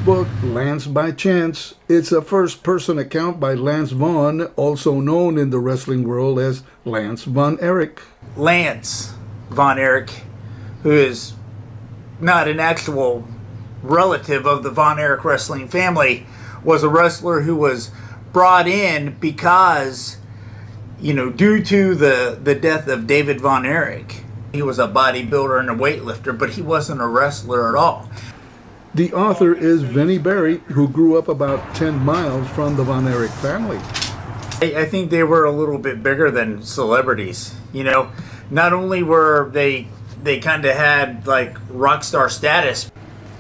book, Lance by Chance, it's a first-person account by Lance Vaughn, also known in the wrestling world as Lance Von Erich. Lance Von Erich, who is not an actual relative of the Von Erich wrestling family, was a wrestler who was brought in because, due to the death of David Von Erich. He was a bodybuilder and a weightlifter, but he wasn't a wrestler at all. The author is Vinnie Barry, who grew up about 10 miles from the Von Erich family. I think they were a little bit bigger than celebrities. Not only were they kind of had like rock star status.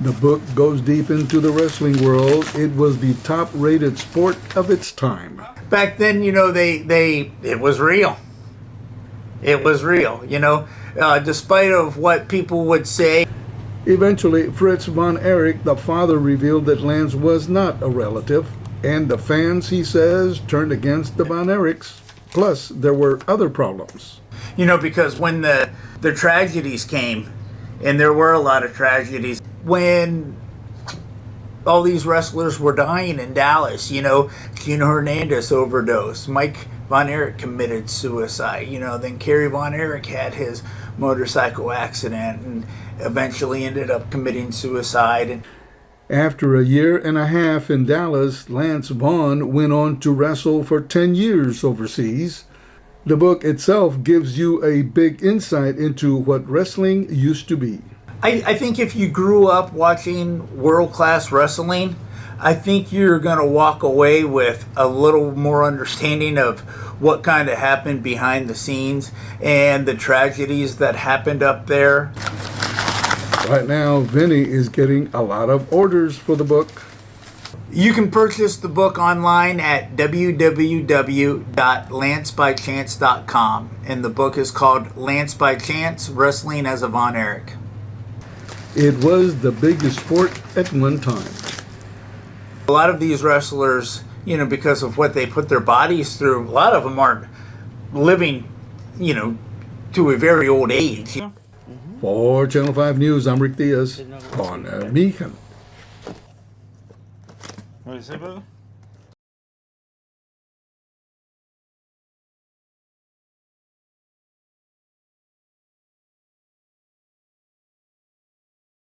The book goes deep into the wrestling world. It was the top-rated sport of its time. Back then, it was real. It was real, despite of what people would say. Eventually, Fritz Von Erich, the father, revealed that Lance was not a relative, and the fans, he says, turned against the Von Erichs. Plus, there were other problems. Because when the tragedies came, and there were a lot of tragedies, when all these wrestlers were dying in Dallas, Gino Hernandez overdosed, Mike Von Erich committed suicide, then Kerry Von Erich had his motorcycle accident and eventually ended up committing suicide. After a year and a half in Dallas, Lance Vaughn went on to wrestle for 10 years overseas. The book itself gives you a big insight into what wrestling used to be. I think if you grew up watching world-class wrestling, I think you're going to walk away with a little more understanding of what kind of happened behind the scenes and the tragedies that happened up there. Right now, Vinny is getting a lot of orders for the book. You can purchase the book online at www.lancebychance.com, and the book is called Lance by Chance, Wrestling as a Von Erich. It was the biggest sport at one time. A lot of these wrestlers, because of what they put their bodies through, a lot of them aren't living, to a very old age. For Channel 5 News, I'm Rick Diaz on Mikan. What do you say, brother?